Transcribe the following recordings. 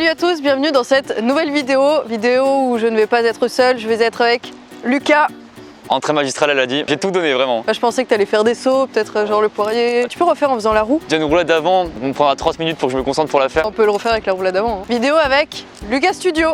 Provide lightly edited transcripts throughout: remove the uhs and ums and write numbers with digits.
Salut à tous, bienvenue dans cette nouvelle vidéo où je ne vais pas être seul, je vais être avec Lucas. Entrée magistrale, elle a dit, j'ai tout donné vraiment. Je pensais que tu allais faire des sauts, peut-être genre le poirier. Tu peux refaire en faisant la roue? J'ai une roulade d'avant, on me prendra 30 minutes pour que je me concentre pour la faire. On peut le refaire avec la roulade d'avant. Vidéo avec Lucas Studio.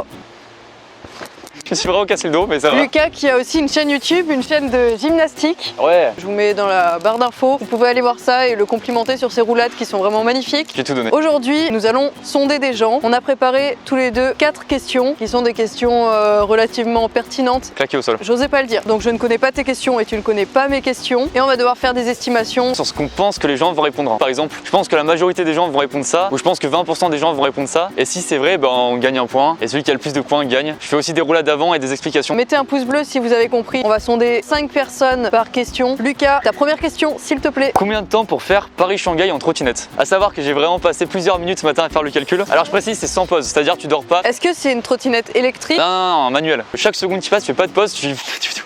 Je me suis vraiment cassé le dos, mais ça va. Lucas qui a aussi une chaîne YouTube, une chaîne de gymnastique. Ouais. Je vous mets dans la barre d'infos. Vous pouvez aller voir ça et le complimenter sur ses roulades qui sont vraiment magnifiques. J'ai tout donné. Aujourd'hui, nous allons sonder des gens. On a préparé tous les deux 4 questions qui sont des questions relativement pertinentes. Claqué au sol. J'osais pas le dire. Donc je ne connais pas tes questions et tu ne connais pas mes questions. Et on va devoir faire des estimations Sur ce qu'on pense que les gens vont répondre. Par exemple, je pense que la majorité des gens vont répondre ça, ou je pense que 20% des gens vont répondre ça. Et si c'est vrai, ben on gagne un point. Et celui qui a le plus de points gagne. Je fais aussi des roulades d'avant et des explications. Mettez un pouce bleu si vous avez compris. On va sonder 5 personnes par question. Lucas, ta première question, s'il te plaît. Combien de temps pour faire Paris-Shanghai en trottinette? À savoir que j'ai vraiment passé plusieurs minutes ce matin à faire le calcul. Alors je précise, c'est sans pause, c'est-à-dire tu dors pas. Est-ce que c'est une trottinette électrique? Non, manuel. Chaque seconde qui passe, tu fais pas de pause,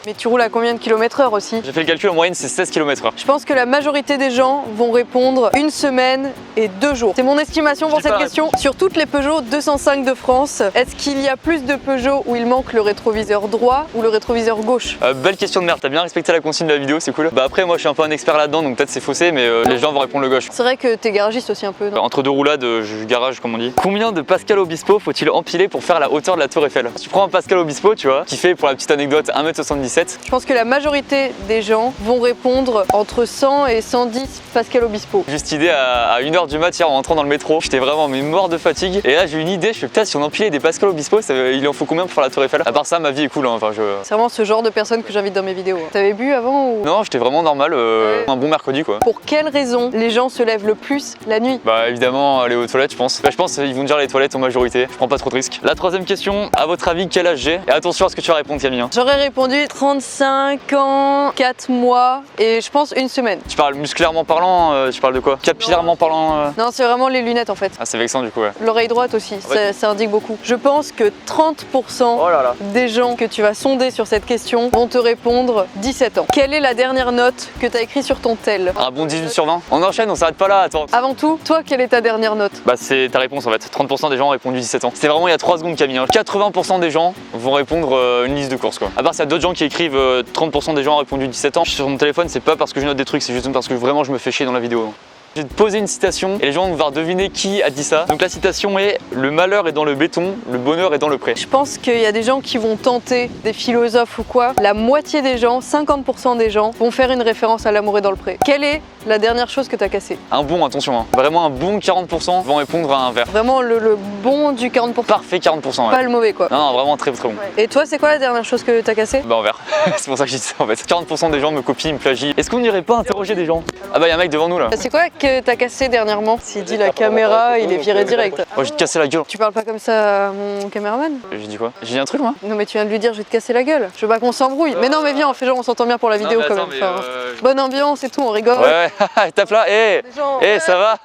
Mais tu roules à combien de kilomètres/heure aussi? J'ai fait le calcul, en moyenne c'est 16 km/h. Je pense que la majorité des gens vont répondre 1 semaine et 2 jours. C'est mon estimation pour Je dis cette pas la question. Sur toutes les Peugeot 205 de France, est-ce qu'il y a plus de Peugeot où il manque le rétroviseur droit ou le rétroviseur gauche? Belle question de merde, t'as bien respecté la consigne de la vidéo, c'est cool. Bah après moi je suis un peu un expert là-dedans donc peut-être c'est faussé mais les gens vont répondre le gauche. C'est vrai que t'es garagiste aussi un peu, non? Entre deux roulades, je garage comme on dit. Combien de Pascal Obispo faut-il empiler pour faire la hauteur de la tour Eiffel? Tu prends un Pascal Obispo, tu vois, qui fait pour la petite anecdote 1m77. Je pense que la majorité des gens vont répondre entre 100 et 110 Pascal Obispo. Juste idée à 1h du mat hier en entrant dans le métro, j'étais vraiment mais mort de fatigue. Et là j'ai une idée, je fais peut-être si on empilait des Pascal Obispo, il en faut combien pour faire la tour Eiffel? À part ça ma vie est cool, hein. Enfin C'est vraiment ce genre de personne que j'invite dans mes vidéos. T'avais bu avant ou... Non, j'étais vraiment normal, un bon mercredi quoi. Pour quelle raison les gens se lèvent le plus la nuit? Bah évidemment aller aux toilettes je pense. Bah, je pense qu'ils vont dire les toilettes en majorité, je prends pas trop de risques. La troisième question, à votre avis quel âge j'ai? Et attention à ce que tu vas répondre Camille. J'aurais répondu 35 ans, 4 mois et je pense 1 semaine. Tu parles musculairement parlant, tu parles de quoi? Capillairement parlant Non, c'est vraiment les lunettes en fait. Ah c'est vexant du coup ouais. L'oreille droite aussi, Ouais. ça indique beaucoup. Je pense que 30% Oh là là. des gens que tu vas sonder sur cette question vont te répondre 17 ans. Quelle est la dernière note que tu as écrite sur ton tel? Un bon 18 sur 20. On enchaîne, on s'arrête pas là, attends. Avant tout, toi, quelle est ta dernière note? Bah c'est ta réponse en fait. 30% des gens ont répondu 17 ans. C'était vraiment il y a 3 secondes Camille. 80% des gens vont répondre une liste de courses quoi. À part s'il y a d'autres gens qui écrivent 30% des gens ont répondu 17 ans. Sur mon téléphone c'est pas parce que je note des trucs, c'est juste parce que vraiment je me fais chier dans la vidéo. Je vais te poser une citation et les gens vont devoir deviner qui a dit ça. Donc la citation est: le malheur est dans le béton, le bonheur est dans le pré. Je pense qu'il y a des gens qui vont tenter, des philosophes ou quoi. La moitié des gens, 50% des gens, vont faire une référence à l'amour est dans le pré. Quelle est la dernière chose que tu as cassée? Un bon, attention, hein. Vraiment un bon 40% vont répondre à un verre. Vraiment le bon du 40%. Parfait 40%. Ouais. Pas le mauvais quoi. Non, vraiment très très bon. Et toi, c'est quoi la dernière chose que tu as cassée? Bah en verre. C'est pour ça que je dis ça en fait. 40% des gens me copient, me plagient. Est-ce qu'on n'irait pas interroger des gens? Ah bah y'a un mec devant nous là. C'est quoi que tu as cassé dernièrement? S'il dit la caméra, il est viré direct. Oh, je vais te casser la gueule. Tu parles pas comme ça à mon caméraman? J'ai dit quoi? J'ai dit un truc moi? Non mais tu viens de lui dire je vais te casser la gueule. Je veux pas qu'on s'embrouille. Mais non mais viens, on fait genre on s'entend bien pour la vidéo mais quand attends, même. mais, Enfin, bonne ambiance et tout, on rigole. Ouais, tape là, hé, Les gens, ça va?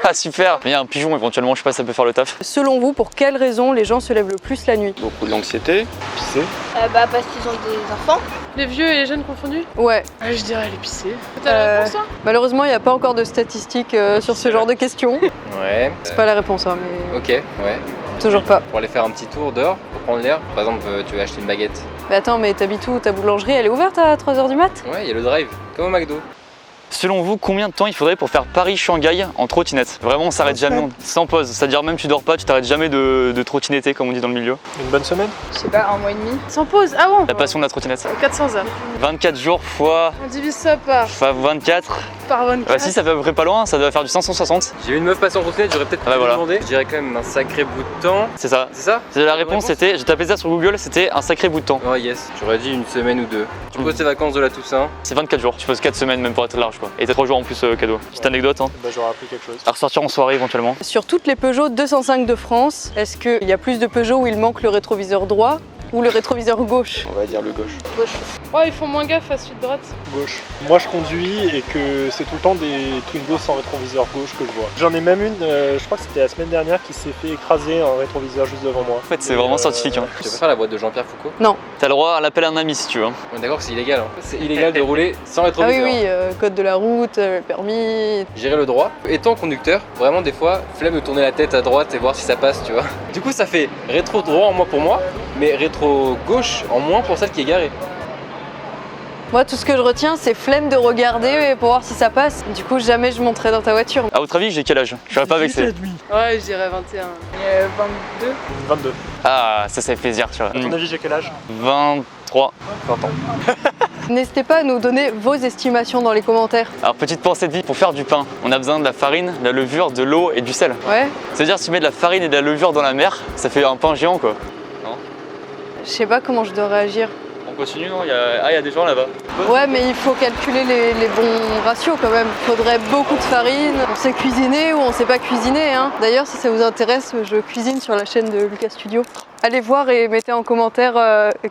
Ah super. Mais il y a un pigeon éventuellement, je sais pas si ça peut faire le taf. Selon vous, pour quelle raison les gens se lèvent le plus la nuit? Beaucoup d'anxiété, pisser. Bah parce qu'ils ont des enfants. Les vieux et les jeunes confondus? Ouais. Je dirais les pisser. T'as la réponse toi? Malheureusement, il n'y a pas encore de statistiques sur ce genre de questions. Ouais. C'est pas la réponse, hein, mais Ok, ouais. toujours pas. Pour aller faire un petit tour dehors, pour prendre l'air. Par exemple, tu veux acheter une baguette. Mais attends, mais t'habites où? Ta boulangerie, elle est ouverte à 3h du mat? Ouais, il y a le drive, comme au McDo. Selon vous, combien de temps il faudrait pour faire Paris-Shanghai en trottinette? Vraiment, on s'arrête jamais, sans pause. C'est-à-dire même tu dors pas, tu t'arrêtes jamais de trottinetter comme on dit dans le milieu. Une bonne semaine? Je sais pas, 1 mois et demi. Sans pause? Ah bon? La passion de la trottinette. 400 heures. 24 jours fois On divise ça par 24. 24. Bah si, ça fait à peu près pas loin, ça doit faire du 560. J'ai eu une meuf passer en trottinette, j'aurais peut-être pu Ouais, lui voilà. demander. Je dirais quand même un sacré bout de temps. C'est ça. C'est ça? La réponse c'était, j'ai tapé ça sur Google, c'était un sacré bout de temps. Oh yes, j'aurais dit une semaine ou deux. Tu poses tes vacances de la Toussaint. C'est 24 jours, tu poses 4 semaines même pour être large quoi. Et t'as 3 jours en plus cadeau. Petite anecdote hein. Bah j'aurais appris quelque chose. À ressortir en soirée éventuellement. Sur toutes les Peugeot 205 de France, est-ce qu'il y a plus de Peugeot où il manque le rétroviseur droit ou le rétroviseur gauche? On va dire le gauche. Gauche. Ouais, ils font moins gaffe à celui de droite. Gauche. Moi je conduis et que c'est tout le temps des Twingo sans rétroviseur gauche que je vois. J'en ai même une, je crois que c'était la semaine dernière, qui s'est fait écraser un rétroviseur juste devant moi. En fait, c'est vraiment scientifique. Hein. Tu peux faire la boîte de Jean-Pierre Foucault? T'as le droit à l'appel à un ami si tu veux. Hein. On est d'accord que c'est illégal. Hein. C'est illégal de rouler sans Ah oui, rétroviseur. oui, code de la route, permis. Gérer le droit. Étant conducteur, vraiment des fois, flemme de tourner la tête à droite et voir si ça passe, tu vois. Du coup, ça fait rétro droit en moins pour moi, mais rétro gauche en moins pour celle qui est garée. Moi, tout ce que je retiens, c'est flemme de regarder pour voir si ça passe. Du coup, jamais je monterai dans ta voiture. À votre avis, j'ai quel âge? Je serais pas vexé. Ouais, je dirais 21. 22. 22. Ah, ça fait plaisir, tu vois. À ton avis, j'ai quel âge? 23. 20 ans. N'hésitez pas à nous donner vos estimations dans les commentaires. Alors, petite pensée de vie, pour faire du pain, on a besoin de la farine, de la levure, de l'eau et du sel. Ouais? C'est-à-dire, si tu mets de la farine et de la levure dans la mer, ça fait un pain géant, quoi. Je sais pas comment je dois réagir. On continue, non? Il y a des gens là-bas. Ouais, mais il faut calculer les bons ratios quand même. Il faudrait beaucoup de farine. On sait cuisiner ou on sait pas cuisiner. Hein. D'ailleurs, si ça vous intéresse, je cuisine sur la chaîne de Lucas Studio. Allez voir et mettez en commentaire,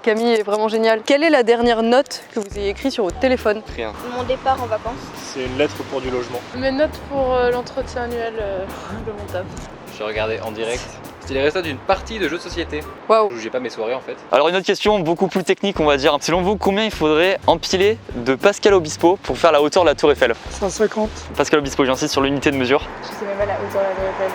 Camille est vraiment géniale. Quelle est la dernière note que vous ayez écrite sur votre téléphone? Rien. Mon départ en vacances. C'est une lettre pour du logement. Mes notes pour l'entretien annuel de mon taf. Je regardais en direct. C'était les résultats d'une partie de jeux de société. Waouh. Je jouais pas mes soirées en fait. Alors une autre question beaucoup plus technique on va dire. Selon vous, combien il faudrait empiler de Pascal Obispo pour faire la hauteur de la tour Eiffel? 150. Pascal Obispo, j'insiste sur l'unité de mesure. Je sais même pas la hauteur de la Tour Eiffel.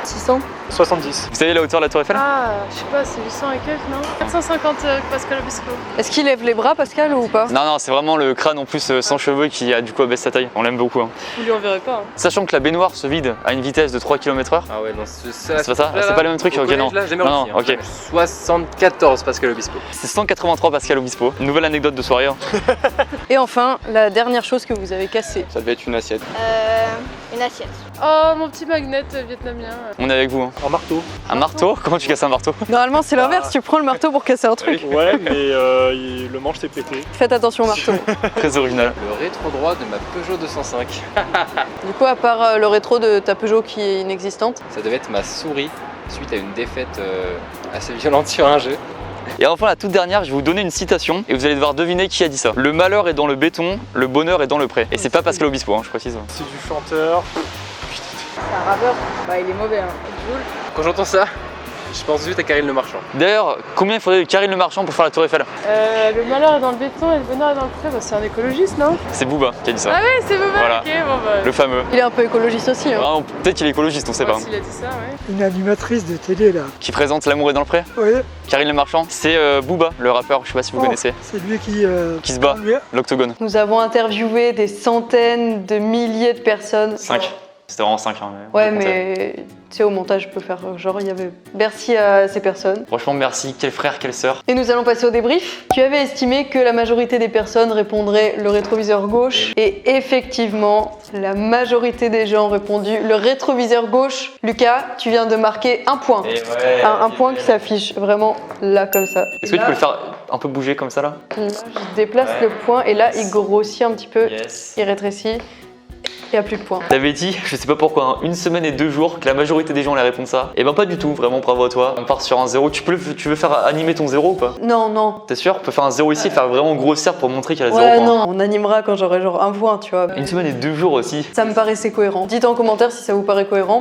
600? 70. Vous savez la hauteur de la tour Eiffel? Ah, je sais pas, c'est 800 et quelques, non? 450 Pascal Obispo. Est-ce qu'il lève les bras, Pascal, ou pas? Non, non, c'est vraiment le crâne en plus sans cheveux qui a du coup abaisse sa taille. On l'aime beaucoup. Hein. Vous lui enverrez pas. Hein. Sachant que la baignoire se vide à une vitesse de 3 km/h. Ah ouais, non, c'est pas ça? C'est pas le même truc? Ok, non. Là, jamais Non, réussi, non, ok. 74 Pascal Obispo. C'est 183 Pascal Obispo. Une nouvelle anecdote de soirée. Hein. Et enfin, la dernière chose que vous avez cassée. Ça devait être une assiette. Une assiette. Oh, mon petit magnet vietnamien. On est avec vous. Hein. En marteau. Un marteau? Comment tu casses un marteau? Normalement, c'est l'inverse, tu prends le marteau pour casser un truc. Ouais, mais le manche s'est pété. Faites attention au marteau. Très original. Le rétro droit de ma Peugeot 205. Du coup, à part le rétro de ta Peugeot qui est inexistante. Ça devait être ma souris suite à une défaite assez violente sur un jeu. Et enfin la toute dernière, je vais vous donner une citation et vous allez devoir deviner qui a dit ça. Le malheur est dans le béton, le bonheur est dans le pré. Et c'est pas Pascal Obispo, hein, je précise. C'est du chanteur. C'est un rappeur. Bah, il est mauvais, hein. Joule. Quand j'entends ça, je pense juste à Karine Le Marchand. D'ailleurs, combien il faudrait de Karine Le Marchand pour faire la tour Eiffel? Le malheur est dans le béton et le bonheur est dans le pré. Bah, c'est un écologiste, non? C'est Booba qui a dit ça. Ah ouais, c'est Boba. Voilà. Ok, bon bah. Le fameux. Il est un peu écologiste aussi. Hein. Ah, peut-être qu'il est écologiste, on sait pas. S'il a dit ça, ouais. Une animatrice de télé là. Qui présente L'amour est dans le pré? Oui, Karine Le Marchand. C'est Booba, le rappeur, je sais pas si vous connaissez. c'est lui Qui se bat, l'octogone. Nous avons interviewé des centaines de milliers de personnes. 5. C'était vraiment 5. Hein, Ouais, mais tu sais, au montage, je peux faire genre, il y avait. Merci à ces personnes. Franchement, merci. Quel frère, quelle sœur. Et nous allons passer au débrief. Tu avais estimé que la majorité des personnes répondraient le rétroviseur gauche. Et effectivement, la majorité des gens ont répondu le rétroviseur gauche. Lucas, tu viens de marquer un point. Et ouais. Un point qui s'affiche vraiment là, comme ça. Est-ce que tu peux le faire un peu bouger comme ça là? Là, je déplace le point et là, il grossit un petit peu. Yes. Il rétrécit. Il n'y a plus de points. T'avais dit, je sais pas pourquoi, hein, 1 semaine et 2 jours que la majorité des gens allaient répondre ça. Et ben pas du tout, vraiment bravo à toi. On part sur un 0. Tu veux faire animer ton 0 ou pas? Non, non. T'es sûr? On peut faire un 0 ici et faire vraiment grossir pour montrer qu'il y a 0 Ouais, point. non. On animera quand j'aurai genre un point, tu vois. 1 semaine et 2 jours aussi. Ça me paraissait cohérent. Dites en commentaire si ça vous paraît cohérent.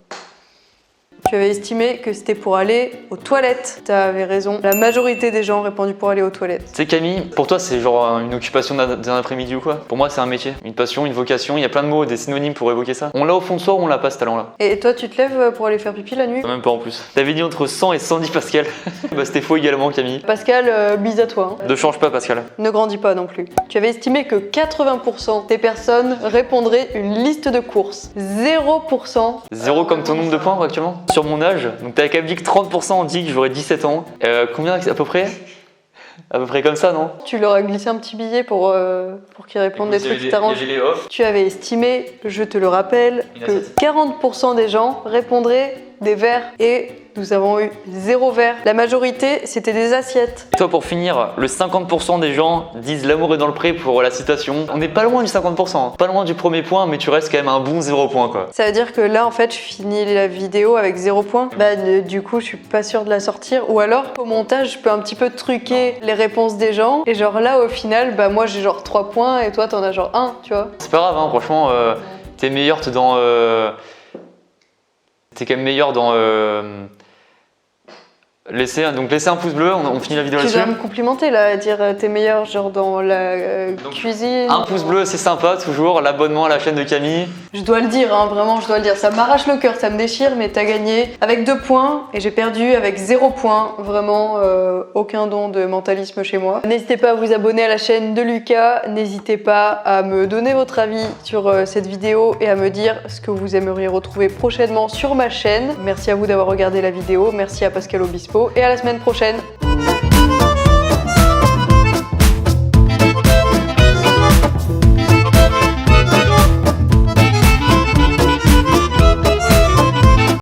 Tu avais estimé que c'était pour aller aux toilettes. Tu avais raison. La majorité des gens ont répondu pour aller aux toilettes. Tu sais Camille, pour toi c'est genre une occupation d'un après-midi ou quoi? Pour moi c'est un métier, une passion, une vocation, il y a plein de mots, des synonymes pour évoquer ça. On l'a au fond de soi ou on l'a pas ce talent là? Et toi, tu te lèves pour aller faire pipi la nuit? Même pas en plus. T'avais dit entre 100 et 110 Pascal. Bah c'était faux également Camille. Pascal, bise à toi. Hein. Ne change pas Pascal. Ne grandis pas non plus. Tu avais estimé que 80% des personnes répondraient une liste de courses. 0%. 0 comme ton nombre de points actuellement? Sur mon âge, donc t'avais quand même dit que 30% ont dit que j'aurais 17 ans. Combien à peu près? À peu près comme ça, non? Tu leur as glissé un petit billet pour qu'ils répondent des trucs qui t'arrangent. Tu avais estimé, je te le rappelle, que 40% des gens répondraient des verres et nous avons eu 0 verre. La majorité, c'était des assiettes. Toi, pour finir, le 50% des gens disent l'amour est dans le pré pour la citation. On n'est pas loin du 50%, pas loin du premier point, mais tu restes quand même un bon 0 point quoi. Ça veut dire que là, en fait, je finis la vidéo avec 0 point. Bah, du coup, je suis pas sûre de la sortir. Ou alors, au montage, je peux un petit peu truquer les réponses des gens. Et genre là, au final, bah moi, j'ai genre 3 points et toi, t'en as genre 1, tu vois. C'est pas grave, hein, franchement, t'es meilleur dans... T'es quand même meilleur dans... Laissez un pouce bleu, on finit la vidéo Tu là-dessus. dois me complimenter là, à dire t'es meilleur genre dans la cuisine. Un pouce bleu, c'est sympa toujours, l'abonnement à la chaîne de Camille. Je dois le dire, hein, vraiment, je dois le dire. Ça m'arrache le cœur, ça me déchire, mais t'as gagné avec 2 points et j'ai perdu avec 0 points. Vraiment, aucun don de mentalisme chez moi. N'hésitez pas à vous abonner à la chaîne de Lucas. N'hésitez pas à me donner votre avis sur cette vidéo et à me dire ce que vous aimeriez retrouver prochainement sur ma chaîne. Merci à vous d'avoir regardé la vidéo. Merci à Pascal Obispo et à la semaine prochaine.